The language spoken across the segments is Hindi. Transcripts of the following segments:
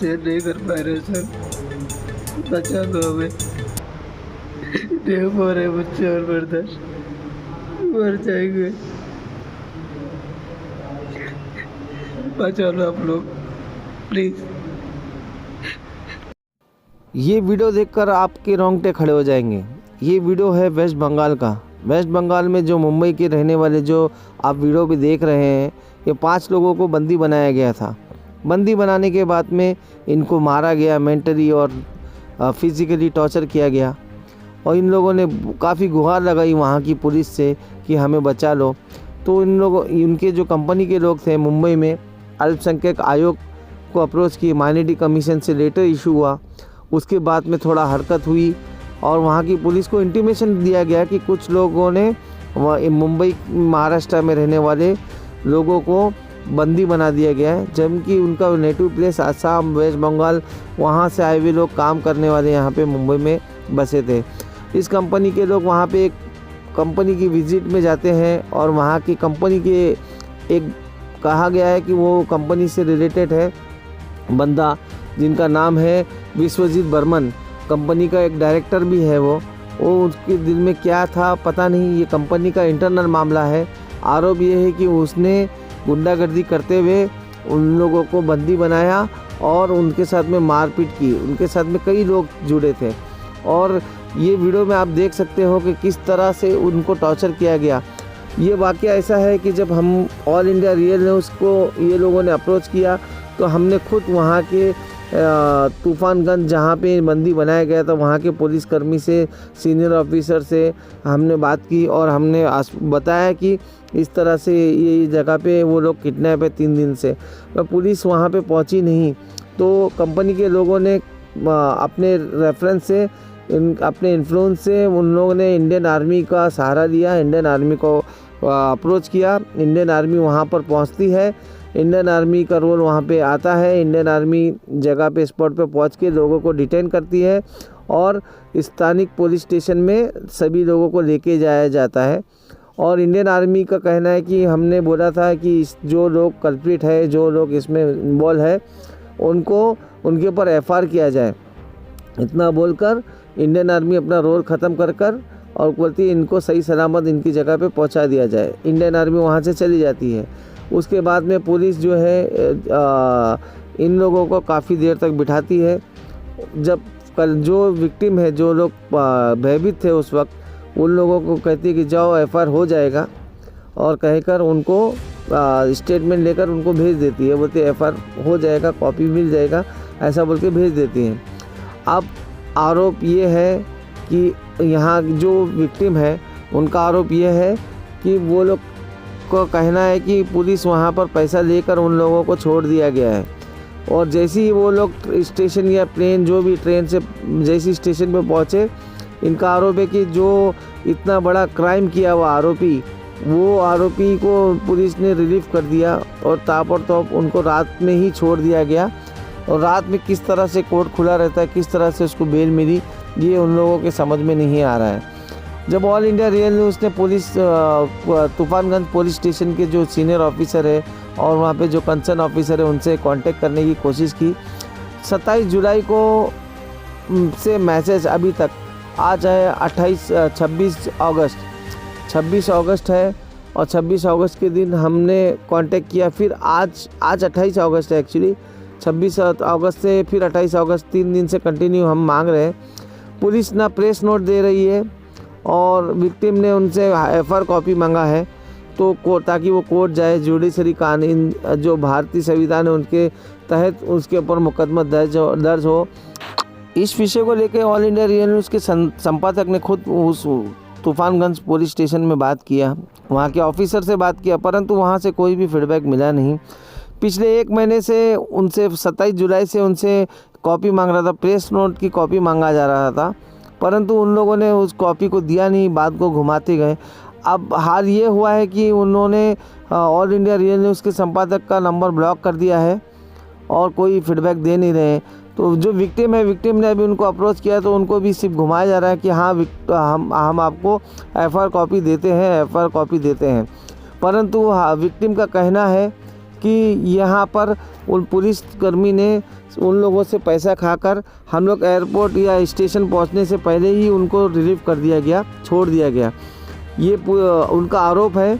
से नहीं कर पा रहे सर, बचा लो हमें। नहीं हो रहे बच्चे और बर्दाश्त, मर जाएंगे, बचा लो आप लोग प्लीज़। ये वीडियो देखकर आपके रोंगटे खड़े हो जाएंगे। ये वीडियो है वेस्ट बंगाल का। वेस्ट बंगाल में जो मुंबई के रहने वाले जो आप वीडियो भी देख रहे हैं, ये 5 लोगों को बंदी बनाया गया था। बंदी बनाने के बाद में इनको मारा गया, मेंटली और फिज़िकली टॉर्चर किया गया और इन लोगों ने काफ़ी गुहार लगाई वहाँ की पुलिस से कि हमें बचा लो। तो इन लोगों उनके जो कंपनी के लोग थे मुंबई में, अल्पसंख्यक आयोग को अप्रोच किए, माइनॉरिटी कमीशन से लेटर इशू हुआ। उसके बाद में थोड़ा हरकत हुई और वहाँ की पुलिस को इंटीमेशन दिया गया कि कुछ लोगों ने मुंबई महाराष्ट्र में रहने वाले लोगों को बंदी बना दिया गया है, जबकि उनका native place Assam, West Bengal, वहाँ से आए हुए लोग काम करने वाले यहाँ पे मुंबई में बसे थे। इस कंपनी के लोग वहाँ पे एक कंपनी की विज़िट में जाते हैं और वहाँ की कंपनी के एक कहा गया है कि वो कंपनी से रिलेटेड है बंदा, जिनका नाम है विश्वजीत बर्मन, कंपनी का एक डायरेक्टर भी है। वो उसके दिल में क्या था पता नहीं, ये कंपनी का इंटरनल मामला है। आरोप ये है कि उसने गुंडागर्दी करते हुए उन लोगों को बंदी बनाया और उनके साथ में मारपीट की। उनके साथ में कई लोग जुड़े थे और ये वीडियो में आप देख सकते हो कि किस तरह से उनको टॉर्चर किया गया। ये वाक़या ऐसा है कि जब हम ऑल इंडिया रियल न्यूज़ को ये लोगों ने अप्रोच किया तो हमने खुद वहाँ के तूफानगंज जहाँ पे बंदी बनाया गया था वहाँ के पुलिसकर्मी से, सीनियर ऑफिसर से हमने बात की और हमने बताया कि इस तरह से ये जगह पे वो लोग किडनैप है 3 दिन से। पर पुलिस वहाँ पे पहुँची नहीं, तो कंपनी के लोगों ने अपने रेफरेंस से, अपने इन्फ्लुएंस से उन लोगों ने इंडियन आर्मी का सहारा लिया, इंडियन आर्मी को अप्रोच किया। इंडियन आर्मी वहाँ पर पहुँचती है, इंडियन आर्मी का रोल वहाँ पे आता है। इंडियन आर्मी जगह पे स्पॉट पे पहुँच के लोगों को डिटेन करती है और स्थानिक पुलिस स्टेशन में सभी लोगों को लेके जाया जाता है। और इंडियन आर्मी का कहना है कि हमने बोला था कि जो लोग कल्प्रिट है, जो लोग इसमें इन्वॉल्व है, उनको उनके ऊपर एफआईआर किया जाए। इतना बोलकर इंडियन आर्मी अपना रोल ख़त्म कर और बोलती है इनको सही सलामत इनकी जगह पे पहुंचा दिया जाए। इंडियन आर्मी वहां से चली जाती है। उसके बाद में पुलिस जो है इन लोगों को काफ़ी देर तक बिठाती है। जब कल जो विक्टिम है, जो लोग भयभीत थे उस वक्त, उन लोगों को कहती है कि जाओ एफआईआर हो जाएगा और कहकर उनको स्टेटमेंट लेकर उनको भेज देती है। बोलती है एफआईआर हो जाएगा, कॉपी मिल जाएगा, ऐसा बोल के भेज देती हैं। अब आरोप ये है कि यहाँ जो विक्टिम है उनका आरोप ये है कि वो लोग को कहना है कि पुलिस वहाँ पर पैसा लेकर उन लोगों को छोड़ दिया गया है और जैसे ही वो लोग स्टेशन या प्लेन जो भी ट्रेन से जैसी स्टेशन पे पहुँचे, इनका आरोप है कि जो इतना बड़ा क्राइम किया हुआ आरोपी, वो आरोपी को पुलिस ने रिलीफ कर दिया और ताबड़तोड़ उनको रात में ही छोड़ दिया गया। और रात में किस तरह से कोर्ट खुला रहता है, किस तरह से उसको बेल मिली, ये उन लोगों के समझ में नहीं आ रहा है। जब ऑल इंडिया रियल न्यूज़ ने पुलिस तूफानगंज पुलिस स्टेशन के जो सीनियर ऑफिसर है और वहाँ पे जो कंसर्न ऑफिसर है उनसे कांटेक्ट करने की कोशिश की, 27 जुलाई को से मैसेज अभी तक आज है 26 अगस्त है और 26 अगस्त के दिन हमने कांटेक्ट किया। फिर आज 28 अगस्त है एक्चुअली, 26 अगस्त से फिर 28 अगस्त 3 दिन से कंटिन्यू हम मांग रहे हैं। पुलिस ना प्रेस नोट दे रही है और विक्टिम ने उनसे एफआईआर कॉपी मांगा है तो ताकि वो कोर्ट जाए, जुडिशरी कानून जो भारतीय संविधान है उनके तहत उसके ऊपर मुकदमा दर्ज हो। इस विषय को लेकर ऑल इंडिया रियल न्यूज़ के संपादक ने खुद उस तूफानगंज पुलिस स्टेशन में बात किया, वहाँ के ऑफिसर से बात किया, परंतु वहाँ से कोई भी फीडबैक मिला नहीं। पिछले 1 महीने से उनसे 27 जुलाई से उनसे कॉपी मांग रहा था, प्रेस नोट की कॉपी मांगा जा रहा था, परंतु उन लोगों ने उस कॉपी को दिया नहीं, बात को घुमाते गए। अब हाल ये हुआ है कि उन्होंने ऑल इंडिया रियल न्यूज़ के संपादक का नंबर ब्लॉक कर दिया है और कोई फीडबैक दे नहीं रहे हैं। तो जो विक्टिम है, विक्टिम ने अभी उनको अप्रोच किया तो उनको भी सिर्फ घुमाया जा रहा है कि हाँ हम आपको एफआईआर कॉपी देते हैं, परंतु हाँ विक्टिम का कहना है कि यहाँ पर उन पुलिसकर्मी ने उन लोगों से पैसा खाकर हम लोग एयरपोर्ट या स्टेशन पहुँचने से पहले ही उनको रिलीव कर दिया गया, छोड़ दिया गया। ये उनका आरोप है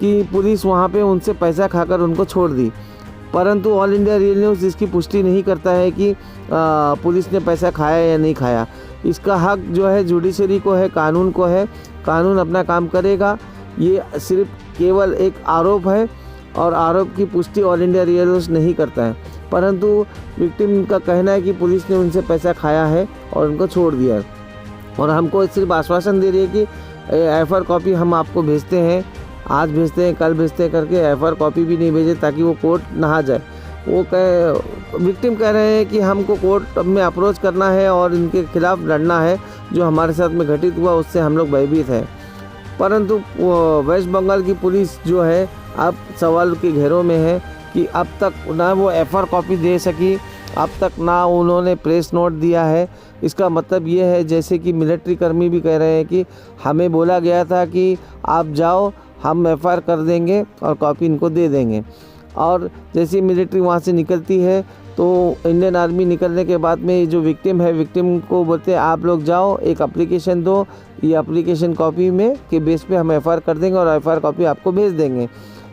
कि पुलिस वहाँ पे उनसे पैसा खाकर उनको छोड़ दी, परंतु ऑल इंडिया रियल न्यूज़ इसकी पुष्टि नहीं करता है कि पुलिस ने पैसा खाया या नहीं खाया। इसका हक जो है जुडिशरी को है, कानून को है, कानून अपना काम करेगा। ये सिर्फ केवल एक आरोप है और आरोप की पुष्टि ऑल इंडिया रियल न्यूज़ नहीं करता है, परंतु विक्टिम का कहना है कि पुलिस ने उनसे पैसा खाया है और उनको छोड़ दिया है और हमको सिर्फ आश्वासन दे रही है कि एफआईआर कॉपी हम आपको भेजते हैं, आज भेजते हैं, कल भेजते हैं करके एफआईआर कॉपी भी नहीं भेजे ताकि वो कोर्ट ना जाए। विक्टिम कह रहे हैं कि हमको कोर्ट में अप्रोच करना है और इनके खिलाफ लड़ना है, जो हमारे साथ में घटित हुआ उससे हम लोग भयभीत हैं। परंतु वेस्ट बंगाल की पुलिस जो है अब सवाल के घेरों में है कि अब तक ना वो एफआईआर कॉपी दे सकी, अब तक ना उन्होंने प्रेस नोट दिया है। इसका मतलब ये है जैसे कि मिलिट्री कर्मी भी कह रहे हैं कि हमें बोला गया था कि आप जाओ, हम एफआईआर कर देंगे और कॉपी इनको दे देंगे। और जैसे मिलिट्री वहाँ से निकलती है तो इंडियन आर्मी निकलने के बाद में जो विक्टिम है, विक्टिम को बोलते हैं आप लोग जाओ, एक एप्लीकेशन दो, ये एप्लीकेशन कॉपी में के बेस पे हम एफआईआर कर देंगे और एफआईआर कॉपी आपको भेज देंगे।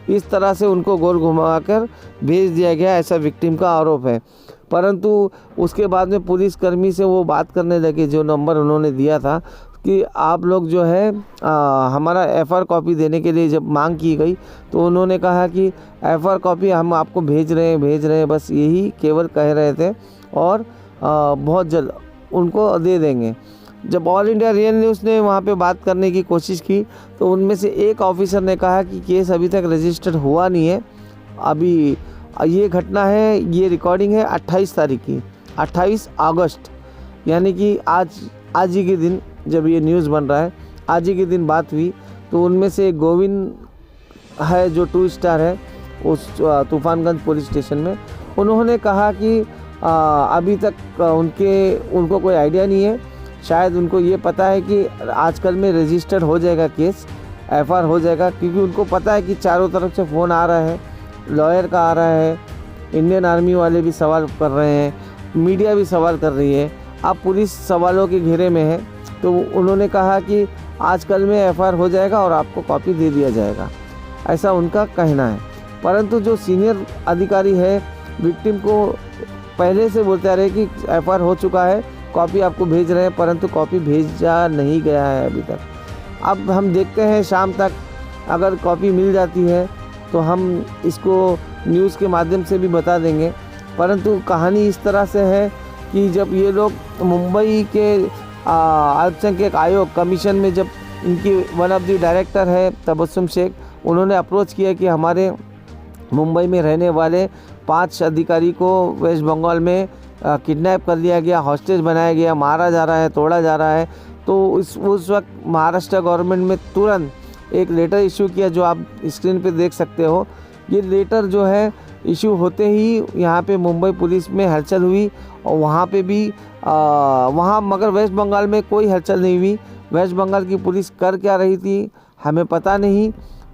इस तरह से उनको गोल घुमाकर भेज दिया गया, ऐसा विक्टिम का आरोप है। परंतु उसके बाद में पुलिसकर्मी से वो बात करने लगे, जो नंबर उन्होंने दिया था कि आप लोग जो है हमारा एफआईआर कॉपी देने के लिए जब मांग की गई तो उन्होंने कहा कि एफआईआर कॉपी हम आपको भेज रहे हैं, बस यही केवल कह रहे थे और बहुत जल्द उनको दे देंगे। जब ऑल इंडिया रियल न्यूज़ ने वहाँ पे बात करने की कोशिश की तो उनमें से एक ऑफिसर ने कहा कि केस अभी तक रजिस्टर्ड हुआ नहीं है। अभी ये घटना है, ये रिकॉर्डिंग है 28 तारीख की, 28 अगस्त, यानी कि आज ही के दिन जब ये न्यूज़ बन रहा है, आज ही के दिन बात हुई। तो उनमें से गोविंद है जो 2 स्टार है उस तूफानगंज पुलिस स्टेशन में, उन्होंने कहा कि अभी तक उनको कोई आइडिया नहीं है। शायद उनको ये पता है कि आजकल में रजिस्टर्ड हो जाएगा केस, एफआईआर हो जाएगा, क्योंकि उनको पता है कि चारों तरफ से फ़ोन आ रहा है, लॉयर का आ रहा है, इंडियन आर्मी वाले भी सवाल कर रहे हैं, मीडिया भी सवाल कर रही है। अब पुलिस सवालों के घेरे में है, तो उन्होंने कहा कि आजकल में एफआईआर हो जाएगा और आपको कॉपी दे दिया जाएगा, ऐसा उनका कहना है। परंतु जो सीनियर अधिकारी है विक्टिम को पहले से बोलते आ रहे कि एफआईआर हो चुका है, कॉपी आपको भेज रहे हैं, परंतु कॉपी भेजा नहीं गया है अभी तक। अब हम देखते हैं शाम तक अगर कॉपी मिल जाती है तो हम इसको न्यूज़ के माध्यम से भी बता देंगे। परंतु कहानी इस तरह से है कि जब ये लोग मुंबई के अल्पसंख्यक आयोग कमीशन में, जब इनकी वन ऑफ द डायरेक्टर है तबस्सुम शेख, उन्होंने अप्रोच किया कि हमारे मुंबई में रहने वाले 5 अधिकारी को वेस्ट बंगाल में किडनैप कर लिया गया, हॉस्टेज बनाया गया, मारा जा रहा है, तोड़ा जा रहा है। तो उस वक्त महाराष्ट्र गवर्नमेंट में तुरंत एक लेटर इशू किया, जो आप स्क्रीन पे देख सकते हो। ये लेटर जो है इशू होते ही यहाँ पे मुंबई पुलिस में हलचल हुई और वहाँ पे भी वहाँ, मगर वेस्ट बंगाल में कोई हलचल नहीं हुई। वेस्ट बंगाल की पुलिस कर क्या रही थी हमें पता नहीं,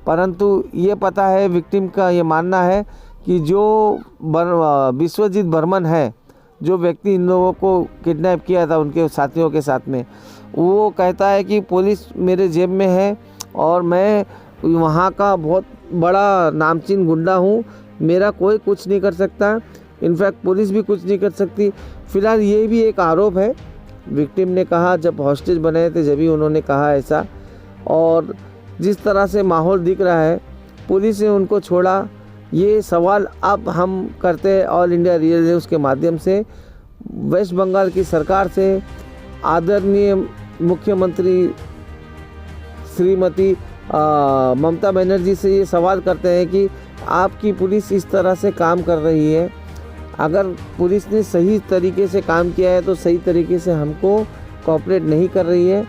परंतु ये पता है, विक्टिम का ये मानना है कि जो विश्वजीत बर्मन है, जो व्यक्ति इन लोगों को किडनैप किया था उनके साथियों के साथ में, वो कहता है कि पुलिस मेरे जेब में है और मैं वहाँ का बहुत बड़ा नामचीन गुंडा हूँ, मेरा कोई कुछ नहीं कर सकता, इनफैक्ट पुलिस भी कुछ नहीं कर सकती। फ़िलहाल ये भी एक आरोप है। विक्टिम ने कहा जब हॉस्टेज बनाए थे जब ही उन्होंने कहा ऐसा, और जिस तरह से माहौल दिख रहा है पुलिस ने उनको छोड़ा। ये सवाल अब हम करते हैं ऑल इंडिया रियल न्यूज़ के माध्यम से वेस्ट बंगाल की सरकार से, आदरणीय मुख्यमंत्री श्रीमती ममता बनर्जी से ये सवाल करते हैं कि आपकी पुलिस इस तरह से काम कर रही है, अगर पुलिस ने सही तरीके से काम किया है तो सही तरीके से हमको कोऑपरेट नहीं कर रही है,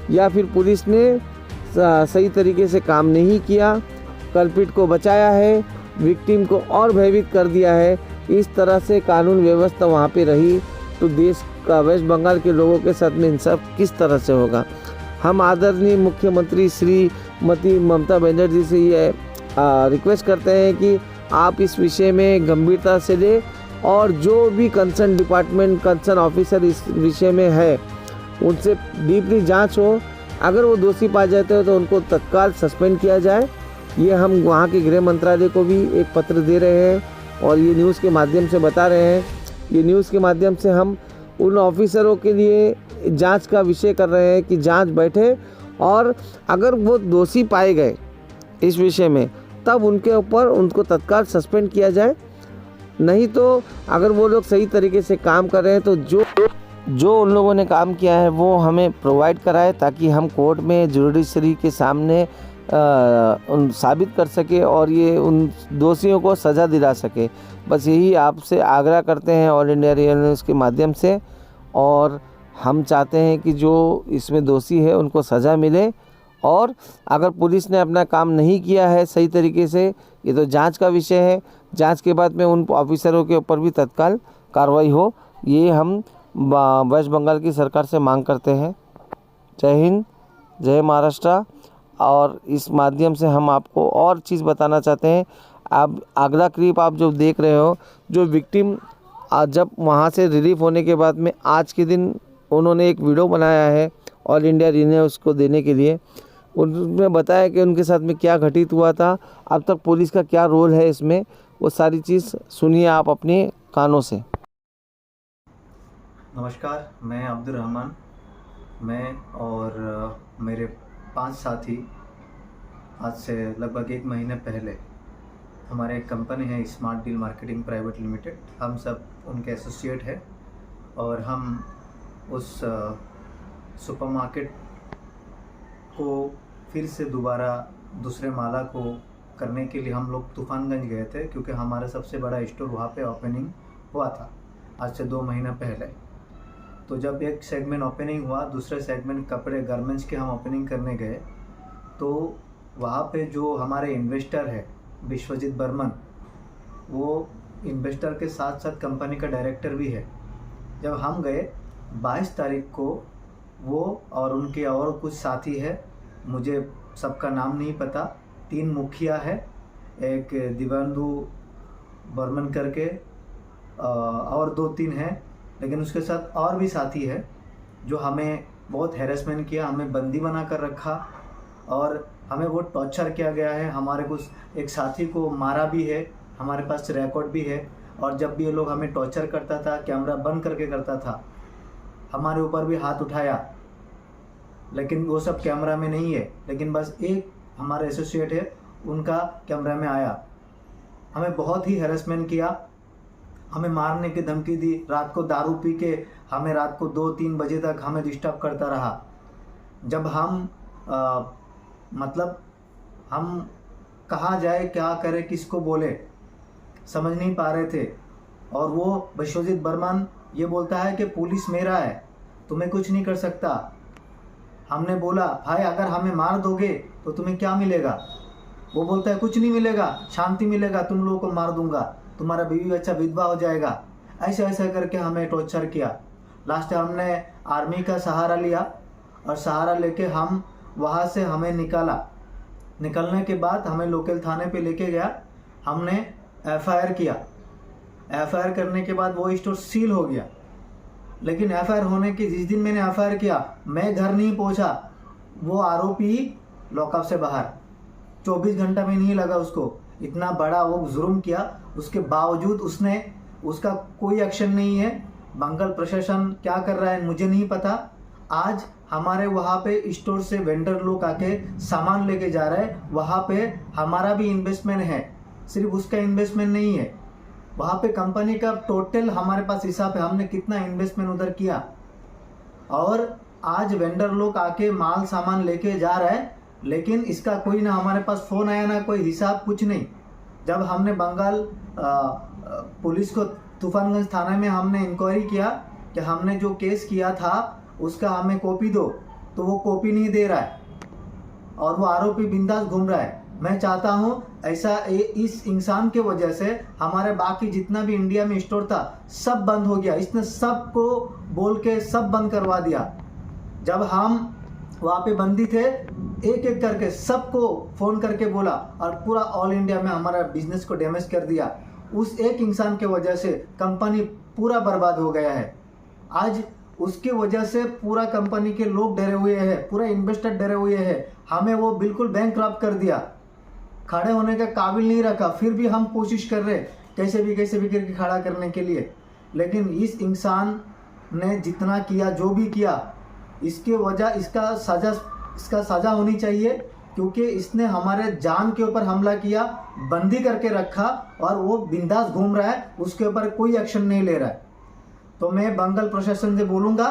या फिर पुलिस ने सही तरीके से काम नहीं किया, कल्प्रिट को बचाया है, विक्टिम को और भयभीत कर दिया है, इस तरह से कानून व्यवस्था वहाँ पे रही तो देश का, वेस्ट बंगाल के लोगों के साथ में इंसाफ किस तरह से होगा। हम आदरणीय मुख्यमंत्री श्रीमती ममता बनर्जी से ये रिक्वेस्ट करते हैं कि आप इस विषय में गंभीरता से लें और जो भी कंसर्न डिपार्टमेंट कंसर्न ऑफिसर इस विषय में है उनसे डीपली जांच हो। अगर वो दोषी पाए जाते हैं तो उनको तत्काल सस्पेंड किया जाए। ये हम वहाँ के गृह मंत्रालय को भी एक पत्र दे रहे हैं और ये न्यूज़ के माध्यम से बता रहे हैं। ये न्यूज़ के माध्यम से हम उन ऑफिसरों के लिए जांच का विषय कर रहे हैं कि जांच बैठे और अगर वो दोषी पाए गए इस विषय में तब उनके ऊपर उनको तत्काल सस्पेंड किया जाए। नहीं तो अगर वो लोग सही तरीके से काम कर रहे हैं तो जो उन लोगों ने काम किया है वो हमें प्रोवाइड कराए ताकि हम कोर्ट में जुडिशरी के सामने उन साबित कर सके और ये उन दोषियों को सज़ा दिला सके। बस यही आपसे आग्रह करते हैं ऑल इंडिया रियल न्यूज़ के माध्यम से। और हम चाहते हैं कि जो इसमें दोषी है उनको सज़ा मिले और अगर पुलिस ने अपना काम नहीं किया है सही तरीके से, ये तो जांच का विषय है, जांच के बाद में उन ऑफिसरों के ऊपर भी तत्काल कार्रवाई हो, ये हम वेस्ट बंगाल की सरकार से मांग करते हैं। जय हिंद, जय महाराष्ट्र। और इस माध्यम से हम आपको और चीज़ बताना चाहते हैं। आप अगला क्लिप आप जो देख रहे हो, जो विक्टिम जब वहाँ से रिलीफ होने के बाद में आज के दिन उन्होंने एक वीडियो बनाया है ऑल इंडिया रिन्यू उसको देने के लिए। उन्होंने बताया कि उनके साथ में क्या घटित हुआ था, अब तक पुलिस का क्या रोल है इसमें, वो सारी चीज़ सुनिए आप अपने कानों से। नमस्कार, मैं अब्दुल रहमान। मैं और मेरे 5 साथी आज से लगभग 1 महीने पहले हमारे एक कंपनी है smart deal marketing private limited, हम सब उनके एसोसिएट हैं और हम उस सुपरमार्केट को फिर से दोबारा दूसरे माला को करने के लिए हम लोग तूफानगंज गए थे, क्योंकि हमारा सबसे बड़ा स्टोर वहाँ पे ओपनिंग हुआ था आज से 2 महीना पहले। तो जब एक सेगमेंट ओपनिंग हुआ, दूसरे सेगमेंट कपड़े गारमेंट्स के हम ओपनिंग करने गए, तो वहाँ पे जो हमारे इन्वेस्टर है विश्वजीत बर्मन, वो इन्वेस्टर के साथ साथ कंपनी का डायरेक्टर भी है। जब हम गए 22 तारीख को, वो और उनके और कुछ साथी है, मुझे सबका नाम नहीं पता, 3 मुखिया है, एक दिव्यांदु बर्मन करके और 2-3 हैं, लेकिन उसके साथ और भी साथी है जो हमें बहुत हैरेसमेंट किया, हमें बंदी बना कर रखा और हमें बहुत टॉर्चर किया गया है। हमारे कुछ एक साथी को मारा भी है, हमारे पास रिकॉर्ड भी है। और जब भी ये लोग हमें टॉर्चर करता था, कैमरा बंद करके करता था, हमारे ऊपर भी हाथ उठाया, लेकिन वो सब कैमरा में नहीं है, लेकिन बस एक हमारे एसोसिएट है उनका कैमरा में आया। हमें बहुत ही हैरेसमेंट किया, हमें मारने की धमकी दी, रात को दारू पी के हमें रात को 2-3 बजे तक हमें डिस्टर्ब करता रहा। जब हम मतलब हम कहाँ जाए, क्या करें, किसको बोले, समझ नहीं पा रहे थे। और वो विश्वजीत बर्मन ये बोलता है कि पुलिस मेरा है, तुम्हें कुछ नहीं कर सकता। हमने बोला भाई अगर हमें मार दोगे तो तुम्हें क्या मिलेगा? वो बोलता है कुछ नहीं मिलेगा, शांति मिलेगा, तुम लोगों को मार दूंगा, तुम्हारा बीवी बच्चा विधवा हो जाएगा। ऐसे ऐसे करके हमें टॉर्चर किया। लास्ट हमने आर्मी का सहारा लिया और सहारा लेके हम वहाँ से हमें निकलने के बाद हमें लोकल थाने पे लेके गया। हमने एफआईआर किया। एफआईआर करने के बाद वो स्टोर सील हो गया। लेकिन एफआईआर होने के जिस दिन मैंने एफआईआर किया, मैं घर नहीं पहुंचा, वो आरोपी लॉकअप से बाहर, 24 घंटा में नहीं लगा उसको। इतना बड़ा वो जुर्म किया, उसके बावजूद उसका कोई एक्शन नहीं है। बंगाल प्रशासन क्या कर रहा है मुझे नहीं पता। आज हमारे वहाँ पे स्टोर से वेंडर लोग आके सामान लेके जा रहे हैं, वहाँ पे हमारा भी इन्वेस्टमेंट है, सिर्फ उसका इन्वेस्टमेंट नहीं है। वहाँ पे कंपनी का टोटल हमारे पास हिसाब है, हमने कितना इन्वेस्टमेंट उधर किया। और आज वेंडर लोग आके माल सामान लेके जा रहा है, लेकिन इसका कोई ना हमारे पास फ़ोन आया, ना कोई हिसाब, कुछ नहीं। जब हमने बंगाल पुलिस को तूफानगंज थाना में हमने इंक्वायरी किया कि हमने जो केस किया था उसका हमें कॉपी दो, तो वो कॉपी नहीं दे रहा है और वो आरोपी बिंदास घूम रहा है। मैं चाहता हूँ ऐसा इस इंसान के वजह से हमारे बाकी जितना भी इंडिया में स्टोर था सब बंद हो गया। इसने सबको बोल के सब बंद करवा दिया। जब हम वहाँ पे बंदी थे, एक एक करके सबको फ़ोन करके बोला और पूरा ऑल इंडिया में हमारा बिजनेस को डैमेज कर दिया। उस एक इंसान के वजह से कंपनी पूरा बर्बाद हो गया है। आज उसकी वजह से पूरा कंपनी के लोग डरे हुए हैं, पूरा इन्वेस्टर डरे हुए हैं। हमें वो बिल्कुल बैंकक्रप्ट कर दिया, खड़े होने के काबिल नहीं रखा। फिर भी हम कोशिश कर रहे कैसे भी करके खड़ा करने के लिए। लेकिन इस इंसान ने जितना किया, जो भी किया, इसके वजह इसका सज़ा होनी चाहिए, क्योंकि इसने हमारे जान के ऊपर हमला किया, बंदी करके रखा और वो बिंदास घूम रहा है, उसके ऊपर कोई एक्शन नहीं ले रहा है। तो मैं बंगाल प्रशासन से बोलूँगा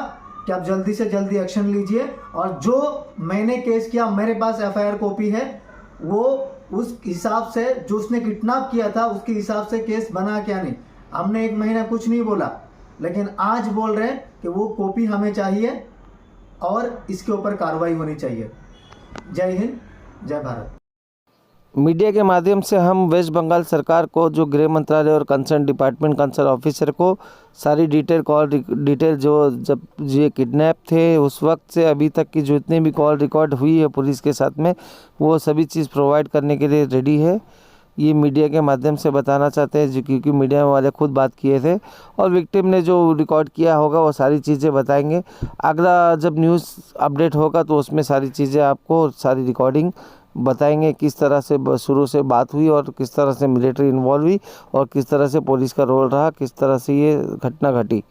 कि आप जल्दी से जल्दी एक्शन लीजिए और जो मैंने केस किया, मेरे पास FIR कॉपी है, वो उस हिसाब से जो उसने किडनैप किया था उसके हिसाब से केस बना क्या नहीं। हमने 1 महीना कुछ नहीं बोला, लेकिन आज बोल रहे हैं कि वो कॉपी हमें चाहिए और इसके ऊपर कार्रवाई होनी चाहिए। जय हिंद, जय भारत। मीडिया के माध्यम से हम वेस्ट बंगाल सरकार को, जो गृह मंत्रालय और कंसर्न डिपार्टमेंट कंसर्न ऑफिसर को सारी डिटेल जो जब ये किडनैप थे उस वक्त से अभी तक की जितने भी कॉल रिकॉर्ड हुई है पुलिस के साथ में, वो सभी चीज़ प्रोवाइड करने के लिए रेडी है। ये मीडिया के माध्यम से बताना चाहते हैं, क्योंकि मीडिया वाले खुद बात किए थे और विक्टिम ने जो रिकॉर्ड किया होगा वो सारी चीज़ें बताएंगे। अगला जब न्यूज़ अपडेट होगा तो उसमें सारी चीज़ें आपको, सारी रिकॉर्डिंग बताएंगे, किस तरह से शुरू से बात हुई और किस तरह से मिलिट्री इन्वॉल्व हुई और किस तरह से पुलिस का रोल रहा, किस तरह से ये घटना घटी।